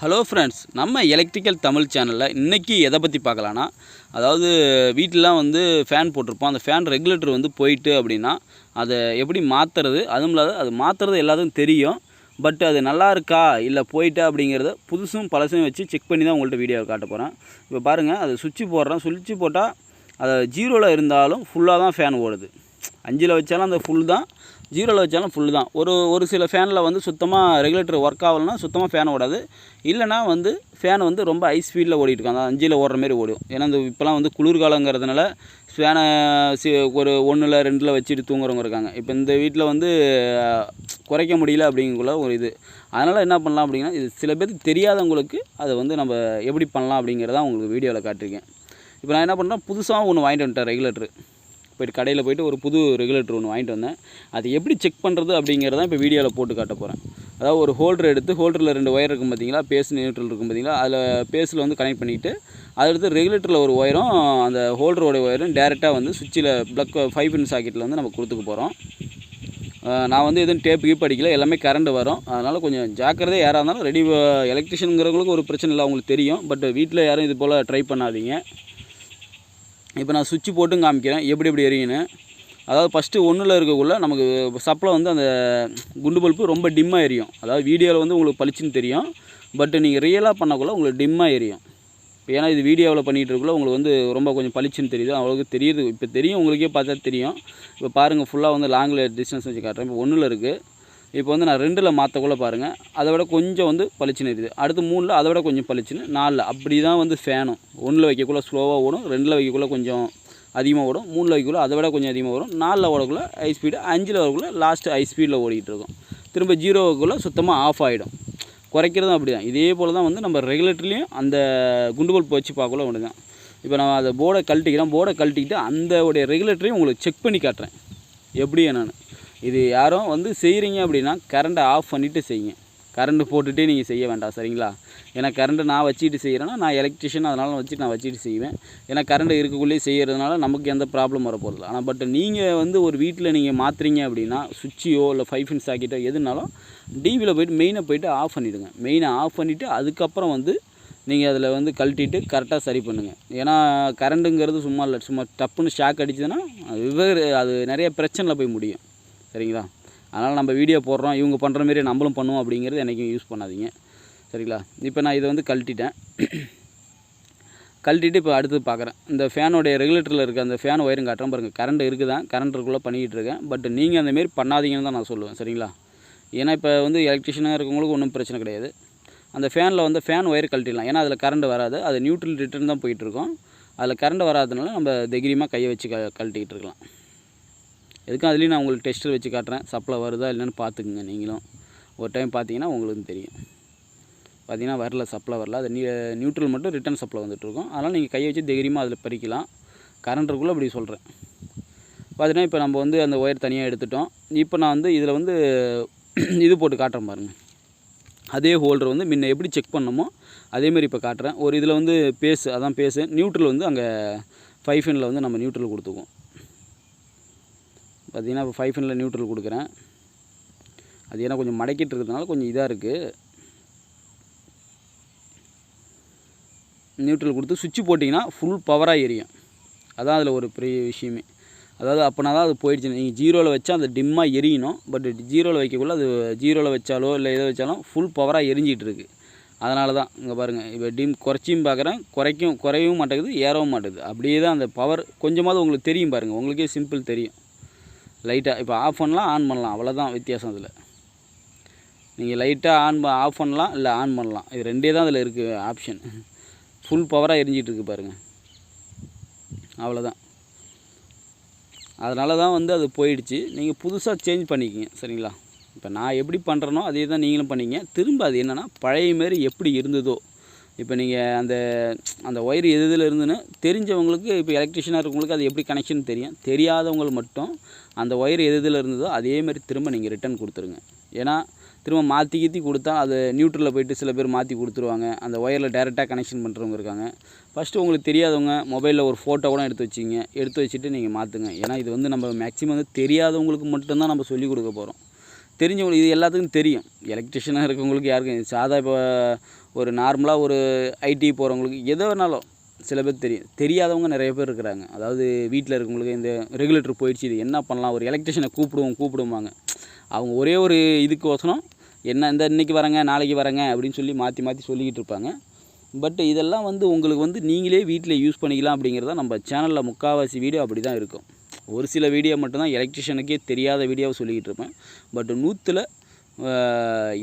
Hello friends, நம்ம electrical Tamil சேனலில் இன்றைக்கி எதை பற்றி பார்க்கலான்னா, அதாவது வீட்டிலலாம் வந்து ஃபேன் போட்டிருப்போம். அந்த ஃபேன் ரெகுலேட்டர் வந்து போயிட்டு அப்படின்னா அதை எப்படி மாற்றுறது, அதுவும் இல்லாத அது மாற்றுறது எல்லாத்துக்கும் தெரியும். பட் அது நல்லா இருக்கா இல்லை போயிட்டா அப்படிங்கிறத புதுசும் பழசும் வச்சு செக் பண்ணி தான் உங்கள்கிட்ட வீடியோவை காட்ட போகிறேன். இப்போ பாருங்கள், அது சுவிட்சு போடுறேன். சுவிட்சு போட்டால் அது 0ல் இருந்தாலும் ஃபுல்லாக தான் ஃபேன் ஓடுது. 5ல் வச்சாலும் அந்த ஃபுல் தான், 0ல் வச்சாலும் ஃபுல் தான். ஒரு சில ஃபேனில் வந்து சுத்தமாக ரெகுலேட்டர் ஒர்க் ஆகலைன்னா சுத்தமாக ஃபேன் ஓடாது. இல்லைனா வந்து ஃபேன் வந்து ரொம்ப ஹை ஸ்பீடில் ஓடிட்டுருக்காங்க, அந்த 5ல் ஓடுற மாதிரி ஓடும். ஏன்னா இந்த இப்போலாம் வந்து குளிர்காலங்கிறதுனால ஃபேனை ஒரு 1ல் 2ல் வச்சுட்டு தூங்குறவங்க இருக்காங்க. இப்போ இந்த வீட்டில் வந்து குறைக்க முடியல அப்படிங்கக்குள்ள ஒரு இது. அதனால் என்ன பண்ணலாம் அப்படின்னா, இது சில பேருக்கு தெரியாதவங்களுக்கு அதை வந்து நம்ம எப்படி பண்ணலாம் அப்படிங்கிறதான் உங்களுக்கு வீடியோவில் காட்டியிருக்கேன். இப்போ நான் என்ன பண்ணுறேன், புதுசாக ஒன்று வாங்கிட்டு வந்துட்டேன் ரெகுலேட்டரு. போய்ட்டு கடையில் போய்ட்டு ஒரு புது ரெகுலேட்டர் ஒன்று வாங்கிட்டு வந்தேன். அது எப்படி செக் பண்ணுறது அப்படிங்கிறதான் இப்போ வீடியோவில் போட்டு காட்ட போகிறேன். அதாவது ஒரு ஹோல்டர் எடுத்து, ஹோல்டரில் 2 ஒயர் இருக்கும் பார்த்தீங்களா, பேஸ் நியூட்ரல் இருக்கும் பார்த்தீங்களா, அதில் பேஸில் வந்து கனெக்ட் பண்ணிவிட்டு, அடுத்து ரெகுலேட்டரில் ஒரு ஒயரும் அந்த ஹோல்டரோட ஒயரும் டேரெக்டாக வந்து சுவிட்சில் ப்ளக் 5 பின் சாக்கெட்டில் வந்து நம்ம கொடுத்துக்க போகிறோம். நான் வந்து எதுவும் டேப் கீப் அடிக்கல, எல்லாமே கரண்ட் வரும். அதனால் கொஞ்சம் ஜாக்கிரதையாக யாராக இருந்தாலும் ரெடி. எலக்ட்ரிஷியனுங்கிறவங்களுக்கு ஒரு பிரச்சனை இல்லை, அவங்களுக்கு தெரியும். பட் வீட்டில் யாரும் இது போல் ட்ரை பண்ணாதீங்க. இப்போ நான் சுவிட்சு போட்டும் காமிக்கிறேன் எப்படி எரியுன்னு. அதாவது ஃபஸ்ட்டு 1ல் இருக்கக்குள்ளே நமக்கு சப்ளை வந்து அந்த குண்டு பல்பு ரொம்ப டிம்மாக எரியும். அதாவது வீடியோவில் வந்து உங்களுக்கு பளிச்சுன்னு தெரியும், பட் நீங்கள் ரியலாக பண்ணக்குள்ளே உங்களுக்கு டிம்மாக எரியும். இப்போ ஏன்னா இது வீடியோவில் பண்ணிகிட்டு இருக்கக்குள்ள உங்களுக்கு வந்து ரொம்ப கொஞ்சம் பளிச்சுன்னு தெரியுது, அவ்வளோக்கு தெரியுது. இப்போ தெரியும், உங்களுக்கே பார்த்தா தெரியும். இப்போ பாருங்கள், ஃபுல்லாக வந்து லாங்கில் டிஸ்டன்ஸ் வச்சு காட்டுறேன். இப்போ 1ல் இருக்குது. இப்போ வந்து நான் 2ல் மாற்றக்குள்ளே பாருங்கள், அதை விட கொஞ்சம் வந்து பளிச்சுன்னு இருக்குது. அடுத்து 3ல் அதை விட கொஞ்சம் பளிச்சுன்னு, 4ல் அப்படி தான் வந்து ஃபேனும். 1ல் வைக்கக்குள்ளே ஸ்லோவாக ஓடும், 2ல் வைக்கக்குள்ளே கொஞ்சம் அதிகமாக ஓடும், 3ல் வைக்கக்குள்ளே அதை விட கொஞ்சம் அதிகமாக வரும், 4ல் ஓடக்குள்ளே ஹை ஸ்பீடு, 5ல் வரக்குள்ளே லாஸ்ட்டு ஹை ஸ்பீடில் ஓடிக்கிட்டு இருக்கும். திரும்ப 0க்குள்ளே சுத்தமாக ஆஃப் ஆகிடும். குறைக்கிறதும் அப்படி தான். இதே போல் தான் வந்து நம்ம ரெகுலேட்டர்லேயும் அந்த குண்டு பல்ப் வச்சு பார்க்கக்குள்ள ஒன்று தான். இப்போ நான் அதை போர்டை கழட்டிக்கிட்டு அந்த உடைய ரெகுலேட்டரையும் உங்களுக்கு செக் பண்ணி காட்டுறேன் எப்படி என்னென்னு. இது யாரும் வந்து செய்கிறீங்க அப்படின்னா கரண்ட்டை ஆஃப் பண்ணிவிட்டு செய்யுங்க. கரண்ட்டு போட்டுகிட்டே நீங்கள் செய்ய வேண்டாம், சரிங்களா? ஏன்னா கரண்ட்டு நான் வச்சுக்கிட்டு செய்கிறேன்னா, நான் எலக்ட்ரிஷியன், அதனால் நான் வச்சுட்டு செய்வேன். ஏன்னா கரண்ட் இருக்கக்குள்ளேயே செய்கிறதுனால நமக்கு எந்த ப்ராப்ளம் வரப்போதில்லை. ஆனால் பட் நீங்கள் வந்து ஒரு வீட்டில் நீங்கள் மாற்றுறீங்க அப்படின்னா, சுவிட்சையோ இல்லை 5 பின் சாக்கெட்டோ எதுனாலும் டிவியில் போய்ட்டு மெயினை போய்ட்டு ஆஃப் பண்ணிவிடுங்க. மெயினை ஆஃப் பண்ணிவிட்டு அதுக்கப்புறம் வந்து நீங்கள் அதில் வந்து கழட்டிட்டு கரெக்டாக சரி பண்ணுங்கள். ஏன்னா கரண்ட்டுங்கிறது சும்மா இல்லை, சும்மா டப்புன்னு ஷாக் அடிச்சதுன்னா அது நிறைய பிரச்சனையில் போய் முடியும், சரிங்களா? அதனால் நம்ம வீடியோ போடுறோம், இவங்க பண்ணுற மாரி நம்மளும் பண்ணுவோம் அப்படிங்கிறது என்றைக்கும் யூஸ் பண்ணாதீங்க, சரிங்களா? இப்போ நான் இதை வந்து கழட்டிட்டேன். கழட்டிட்டு இப்போ அடுத்து பார்க்குறேன். இந்த ஃபேனோடைய ரெகுலேட்டரில் இருக்க அந்த ஃபேன் ஒயரும் காட்டுறேன் பாருங்கள். கரண்ட் இருக்குது தான், கரண்ட்டுக்குள்ளே பண்ணிக்கிட்டு இருக்கேன். பட் நீங்கள் அந்தமாரி பண்ணாதீங்கன்னு தான் நான் சொல்லுவேன், சரிங்களா? ஏன்னா இப்போ வந்து எலக்ட்ரிஷியனாக இருக்கவங்களுக்கு ஒன்றும் பிரச்சனை கிடையாது. அந்த ஃபேனில் வந்து ஃபேன் ஒயர் கழட்டிடலாம். ஏன்னா அதில் கரண்ட் வராது, அது நியூட்ரல் ரிட்டர்ன் தான் போயிட்டுருக்கோம். அதில் கரண்ட் வராததுனால நம்ம தைரியமாக கையை வச்சு கழட்டிக்கிட்டு இருக்கலாம். எதுக்கும் அதுலேயும் நான் உங்களுக்கு டெஸ்ட்டில் வச்சு காட்டுறேன், சப்ளை வருதா இல்லைன்னு பார்த்துக்குங்க. நீங்களும் ஒரு டைம் பார்த்தீங்கன்னா உங்களுக்கு தெரியும். பார்த்தீங்கன்னா வரல, சப்ளை வரல, அது நியூட்ரல் மட்டும் ரிட்டர்ன் சப்ளை வந்துட்டுருக்கும். அதனால் நீங்கள் கையை வச்சு தைரியமாக அதில் பறிக்கலாம். கரண்ட்டுக்குள்ளே அப்படி சொல்கிறேன். பார்த்தீங்கன்னா இப்போ நம்ம வந்து அந்த ஒயர் தனியாக எடுத்துட்டோம். இப்போ நான் வந்து இதில் வந்து இது போட்டு காட்டுறேன் பாருங்கள். அதே ஹோல்டர் வந்து முன்ன எப்படி செக் பண்ணணுமோ அதேமாரி இப்போ காட்டுறேன். ஒரு இதில் வந்து பேஸு, அதான் பேஸு. நியூட்ரல் வந்து அங்கே 5 பின்னில் வந்து நம்ம நியூட்ரல் கொடுத்துக்குவோம். பார்த்திங்கன்னா இப்போ 5 பின்னில் நியூட்ரல் கொடுக்குறேன். அது ஏன்னா கொஞ்சம் மடக்கிட்டு இருக்கிறதுனால கொஞ்சம் இதாக இருக்குது. நியூட்ரல் கொடுத்து சுவிட்சு போட்டிங்கன்னா ஃபுல் பவராக எரியும். அதான் அதில் ஒரு பெரிய விஷயமே. அதாவது அப்போனா தான் அது போயிடுச்சு. நீங்கள் 0ல் வச்சா அது டிம்மாக எரியணும். பட் 0ல் வைக்கக்குள்ள அது 0ல் வச்சாலோ இல்லை எதை வச்சாலும் ஃபுல் பவராக எரிஞ்சிகிட்டு இருக்குது. அதனால தான் இங்கே பாருங்கள், இப்போ டிம் குறைச்சியும் பார்க்குறேன், குறையவும் மாட்டேங்குது, ஏறவும் மாட்டேங்குது. அப்படியே தான் அந்த பவர் கொஞ்சமாவது உங்களுக்கு தெரியும் பாருங்கள். உங்களுக்கே சிம்பிள் தெரியும். லைட்டாக இப்போ ஆஃப் பண்ணலாம், ஆன் பண்ணலாம், அவ்வளோதான் வித்தியாசம். அதில் நீங்கள் லைட்டாக ஆஃப் பண்ணலாம், இல்லை ஆன் பண்ணலாம். இது ரெண்டே தான் அதில் இருக்குது ஆப்ஷன். ஃபுல் பவராக எரிஞ்சிகிட்டு இருக்குது பாருங்கள், அவ்வளோதான். அதனால தான் வந்து அது போயிடுச்சு. நீங்கள் புதுசாக சேஞ்ச் பண்ணிக்கிங்க, சரிங்களா? இப்போ நான் எப்படி பண்ணுறனோ அதே தான் நீங்களும் பண்ணிங்க. திரும்ப அது என்னென்னா பழைய மாரி எப்படி இருந்ததோ, இப்போ நீங்கள் அந்த ஒயர் எதில் இருந்துன்னு தெரிஞ்சவங்களுக்கு, இப்போ எலக்ட்ரிஷியனாக இருக்கவங்களுக்கு அது எப்படி கனெக்ஷன் தெரியும். தெரியாதவங்களுக்கு மட்டும் அந்த ஒயர் எதில் இருந்ததோ அதேமாதிரி திரும்ப நீங்கள் ரிட்டன் கொடுத்துருங்க. ஏன்னா திரும்ப மாற்றி கொடுத்தா அது நியூட்ரலில் போய்ட்டு சில பேர் மாற்றி கொடுத்துருவாங்க. அந்த ஒயரில் டேரெக்டாக கனெக்ஷன் பண்ணுறவங்க இருக்காங்க. ஃபஸ்ட்டு உங்களுக்கு தெரியாதவங்க மொபைலில் ஒரு ஃபோட்டோ கூட எடுத்து வச்சுட்டு நீங்கள் மாற்றுங்க. ஏன்னா இது வந்து நம்ம மேக்ஸிமம் வந்து தெரியாதவங்களுக்கு மட்டும்தான் நம்ம சொல்லிக் கொடுக்க போகிறோம். தெரிஞ்சவங்களுக்கு இது எல்லாத்துக்கும் தெரியும். எலக்ட்ரிஷியனாக இருக்கவங்களுக்கு யாருக்கும் சாதா இப்போ ஒரு நார்மலாக ஒரு ஐடி போகிறவங்களுக்கு எதை வேணாலும் சில பேர் தெரியும். தெரியாதவங்க நிறைய பேர் இருக்கிறாங்க. அதாவது வீட்டில் இருக்கவங்களுக்கு இந்த ரெகுலேட்டர் போயிடுச்சு, இது என்ன பண்ணலாம், ஒரு எலக்ட்ரிஷியனை கூப்பிடுவாங்க. அவங்க ஒரே ஒரு இதுக்கோசரம் என்ன இன்றைக்கி வரேங்க நாளைக்கு வரேங்க அப்படின்னு சொல்லி மாற்றி மாற்றி சொல்லிக்கிட்டு இருப்பாங்க. பட் இதெல்லாம் வந்து உங்களுக்கு வந்து நீங்களே வீட்டில் யூஸ் பண்ணிக்கலாம் அப்படிங்கிறத நம்ம சேனலில் முக்கால்வாசி வீடியோ அப்படி தான் இருக்கும். ஒரு சில வீடியோ மட்டும்தான் எலக்ட்ரிஷியனுக்கே தெரியாத வீடியோவை சொல்லிக்கிட்டு இருப்பேன். பட் 100ல்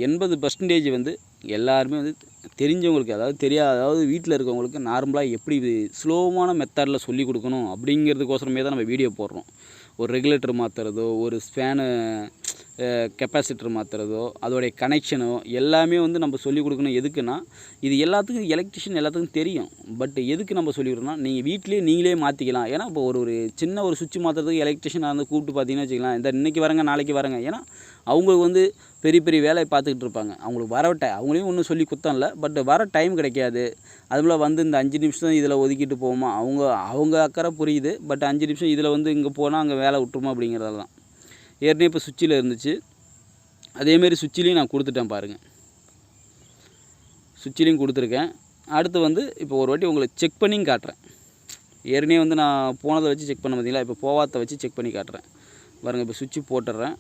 80% வந்து எல்லாருமே வந்து தெரிஞ்சவங்களுக்கு, அதாவது வீட்டில் இருக்கவங்களுக்கு நார்மலாக எப்படி இது ஸ்லோவான மெத்தடில் சொல்லி கொடுக்கணும் அப்படிங்கிறதுக்கோசரமே தான் நம்ம வீடியோ போடுறோம். ஒரு ரெகுலேட்டர் மாற்றுறதோ, ஒரு ஃபேனு கெப்பாசிட்டர் மாற்றுறதோ, அதோடைய கனெக்ஷனோ எல்லாமே வந்து நம்ம சொல்லிக் கொடுக்கணும். எதுக்குன்னா இது எல்லாத்துக்கும் எலக்ட்ரிஷியன் எல்லாத்துக்கும் தெரியும். பட் எதுக்கு நம்ம சொல்லிக் கொடுக்கணும்னா நீங்கள் நீங்களே மாற்றிக்கலாம். ஏன்னா இப்போ ஒரு சின்ன ஒரு சுவிட்ச் மாற்றுறதுக்கு எலக்ட்ரிஷியனாக வந்து கூப்பிட்டு பார்த்தீங்கன்னா வச்சுக்கலாம், இன்றைக்கி வரேங்க நாளைக்கு வரேங்க. ஏன்னா அவங்களுக்கு வந்து பெரிய பெரிய வேலையை பார்த்துக்கிட்டு இருப்பாங்க. அவங்களுக்கு அவங்களையும் ஒன்றும் சொல்லி குத்தம் இல்லை. பட் வர டைம் கிடைக்காது. அதுபோல் வந்து இந்த 5 நிமிஷம் இதில் ஒதுக்கிட்டு போவோமா, அவங்க அக்கறை புரியுது. பட் 5 நிமிஷம் இதில் வந்து இங்கே போனால் அங்கே வேலை விட்டுருமா அப்படிங்கிறதால தான். ஏற்கனவே இப்போ சுவிட்சில் இருந்துச்சு, அதேமாரி சுவிட்சிலையும் நான் கொடுத்துட்டேன் பாருங்கள். சுவிட்சிலையும் கொடுத்துருக்கேன். அடுத்து வந்து இப்போ ஒரு வாட்டி உங்களுக்கு செக் பண்ணியும் காட்டுறேன். ஏற்கனவே வந்து நான் போனதை வச்சு செக் பண்ண பார்த்தீங்களா, இப்போ போவாத்தை வச்சு செக் பண்ணி காட்டுறேன் பாருங்கள். இப்போ சுவிட்சு போட்டுடுறேன்.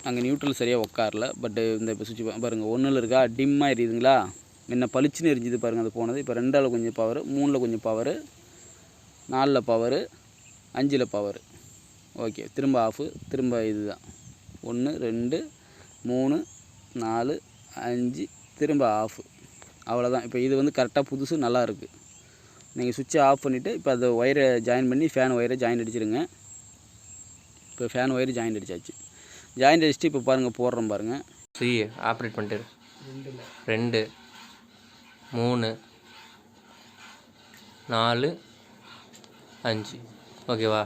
அங்கே நியூட்ரல் சரியாக உட்காரல. பட்டு இந்த இப்போ சுவிட்ச் பாருங்கள், 1ல் இருக்கா டிம்மாக எரியுதுங்களா, என்ன பளிச்சுன்னு எரிஞ்சுது பாருங்கள். அது போனது இப்போ 2ஆல் கொஞ்சம் பவர், 3ல் கொஞ்சம் பவர், 4ல் பவர், 5ல் பவர். ஓகே, திரும்ப ஆஃபு. திரும்ப இது தான் 1 2 3 4 5 திரும்ப ஆஃபு. அவ்வளோதான். இப்போ இது வந்து கரெக்டாக புதுசு நல்லா இருக்குது. நீங்கள் சுவிட்சை ஆஃப் பண்ணிவிட்டு இப்போ அதை ஒயரை ஜாயின் பண்ணி ஃபேன் ஒயரை ஜாயின் அடிச்சிடுங்க. இப்போ ஃபேன் ஒயர் ஜாயின் அடிச்சாச்சு. ஜாயின் அடிச்சுட்டு இப்போ பாருங்கள் போடுறோம் பாருங்கள். ஆப்ரேட் பண்ணிட்டு 2 3 4 5 ஓகேவா.